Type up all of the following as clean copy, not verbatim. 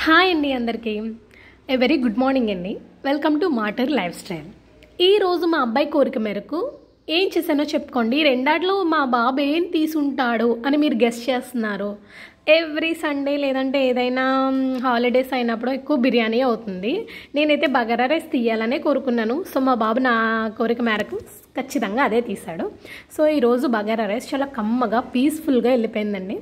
Hi అండి అందరికీ a very good morning అండి. Welcome to matter life style. ఈరోజు మా అబ్బాయి కోరిక మేరకు ఏం చేశానో చెప్పుకోండి. రెండాట్లో మా బాబు ఏం తీసుంటాడు అని మీరు గెస్ట్ చేస్తున్నారు. ఎవ్రీ సండే లేదంటే ఏదైనా హాలిడేస్ అయినప్పుడు ఎక్కువ బిర్యానీ అవుతుంది. నేనైతే బగారా రైస్ తీయాలనే కోరుకున్నాను. సో మా బాబు నా కోరిక మేరకు ఖచ్చితంగా అదే తీశాడు. సో ఈరోజు బగారా రైస్ చాలా కమ్మగా పీస్ఫుల్గా వెళ్ళిపోయిందండి.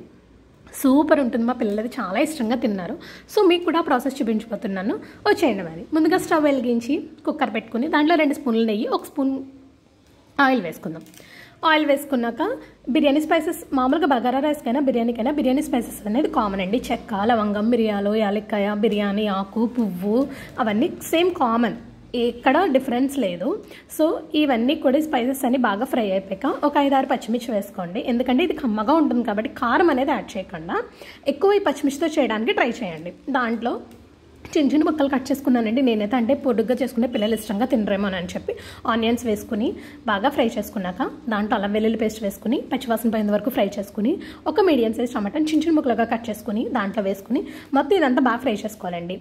సూపర్ ఉంటుంది. మా పిల్లలది చాలా ఇష్టంగా తిన్నారు. సో మీకు కూడా ప్రాసెస్ చూపించిపోతున్నాను, వచ్చేయండి. మరి ముందుగా స్టవ్ వెలిగించి కుక్కర్ పెట్టుకుని దాంట్లో 2 స్పూన్లు నెయ్యి, 1 స్పూన్ ఆయిల్ వేసుకుందాం. ఆయిల్ వేసుకున్నాక బిర్యానీ స్పైసెస్, మామూలుగా బగారా రైస్కైనా బిర్యానీకైనా బిర్యానీ స్పైసెస్ అనేది కామన్ అండి. చెక్క, లవంగం, మిరియాలు, యాలక్కాయ, బిర్యానీ ఆకు, పువ్వు అవన్నీ సేమ్ కామన్, ఎక్కడ డిఫరెన్స్ లేదు. సో ఇవన్నీ కూడా స్పైసెస్ అన్ని బాగా ఫ్రై అయిపోయాక ఒక 5-6 పచ్చిమిర్చి వేసుకోండి. ఎందుకంటే ఇది కమ్మగా ఉంటుంది కాబట్టి కారం అనేది యాడ్ చేయకుండా ఎక్కువ ఈ పచ్చిమిర్చితో చేయడానికి ట్రై చేయండి. దాంట్లో చిన్న చిన్న ముక్కలు కట్ చేసుకున్నానండి నేనైతే, అంటే పొడుగ్గా చేసుకునే పిల్లలు ఇష్టంగా తినరేమో అని చెప్పి. ఆనియన్స్ వేసుకుని బాగా ఫ్రై చేసుకున్నాక దాంట్లో అల్లం వెల్లుల్లి పేస్ట్ వేసుకుని పచ్చివాసన పోయేంత వరకు ఫ్రై చేసుకుని ఒక మీడియం సైజ్ టమాటాని చిన్న చిన్న ముక్కలుగా కట్ చేసుకుని దాంట్లో వేసుకుని మొత్తం ఇదంతా బాగా ఫ్రై చేసుకోవాలండి.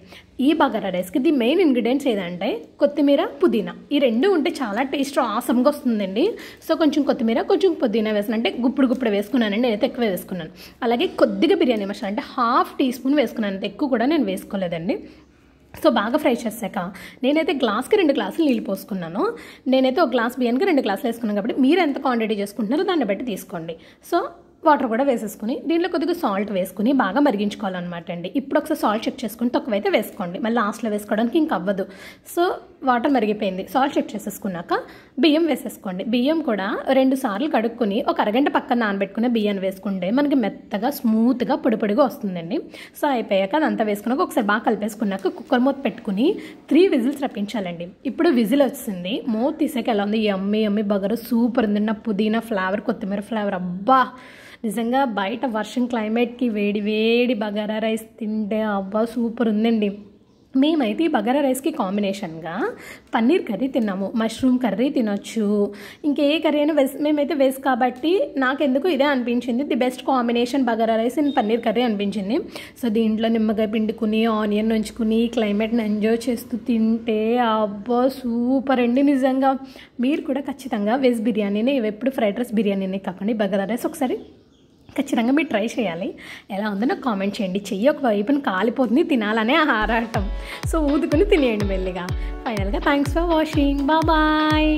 ఈ బగారా రైస్కి ది మెయిన్ ఇంగ్రీడియంట్స్ ఏదంటే కొత్తిమీర, పుదీనా. ఈ రెండు ఉంటే చాలా టేస్ట్ ఆసమ్గా వస్తుందండి. సో కొంచెం కొత్తిమీర, కొంచెం పుదీనా వేసాను, అంటే గుప్పుడు వేసుకున్నానండి. నేనైతే ఎక్కువ వేసుకున్నాను. అలాగే కొద్దిగా బిర్యానీ మసాలా అంటే 1/2 టీ స్పూన్ వేసుకున్నాను, అంత ఎక్కువ కూడా నేను వేసుకోలేదండి. సో బాగా ఫ్రై చేశాక నేనైతే గ్లాస్కి 2 గ్లాసులు నీళ్ళు పోసుకున్నాను. నేనైతే ఒక గ్లాస్ బియ్యానికి 2 గ్లాసులు వేసుకున్నాను కాబట్టి మీరు ఎంత క్వాంటిటీ చేసుకుంటున్నారో దాన్ని బట్టి తీసుకోండి. సో వాటర్ కూడా వేసేసుకుని దీంట్లో కొద్దిగా సాల్ట్ వేసుకుని బాగా మరిగించుకోవాలన్నమాట అండి. ఇప్పుడు ఒకసారి సాల్ట్ చెక్ చేసుకుని తక్కువైతే వేసుకోండి, మళ్ళీ లాస్ట్లో వేసుకోవడానికి ఇంక అవ్వదు. సో వాటర్ మరిగిపోయింది, సాల్ట్ చెక్ చేసేసుకున్నాక బియ్యం వేసేసుకోండి. బియ్యం కూడా 2 సార్లు కడుక్కొని ఒక అరగంట పక్కన నానబెట్టుకునే బియ్యాన్ని వేసుకుంటే మనకి మెత్తగా స్మూత్గా పొడిగా వస్తుందండి. సో అయిపోయాక అదంతా వేసుకున్నాక ఒకసారి బాగా కలిపేసుకున్నాక కుక్కర్ మూత పెట్టుకుని 3 విజిల్స్ రప్పించాలండి. ఇప్పుడు విజిల్ వచ్చింది, మూత తీసాక ఎలా ఉంది, యమ్మీ బగారా సూపర్ ఉంది. నా పుదీనా ఫ్లేవర్, కొత్తిమీర ఫ్లేవర్, అబ్బా నిజంగా బయట వర్షం క్లైమేట్కి వేడి బగారా రైస్ తింటే అబ్బా సూపర్ ఉందండి. మేమైతే ఈ బగారా రైస్కి కాంబినేషన్గా పన్నీర్ కర్రీ తిన్నాము, మష్రూమ్ కర్రీ తినొచ్చు, ఇంకే కర్రీ అయినా మేమైతే వేసి కాబట్టి నాకెందుకు ఇదే అనిపించింది. The best combination bagara rice and paneer curry అనిపించింది. సో దీంట్లో నిమ్మకాయ పిండుకుని ఆనియన్ ఉంచుకుని క్లైమేట్ని ఎంజాయ్ చేస్తూ తింటే అబ్బా సూపర్ అండి. నిజంగా మీరు కూడా ఖచ్చితంగా వెజ్ బిర్యానీని, ఎప్పుడు ఫ్రైడ్ రైస్ బిర్యానీనే కాకుండా బగారా రైస్ ఒకసారి ఖచ్చితంగా మీరు ట్రై చేయాలి. ఎలా ఉందో నాకు కామెంట్ చేయండి. చెయ్యి ఒక వైపున కాలిపోతుంది, తినాలనే ఆరాటం. సో ఊదుకుని తినేయండి మెల్లిగా. ఫైనల్గా థ్యాంక్స్ ఫర్ వాచింగ్, బాయ్.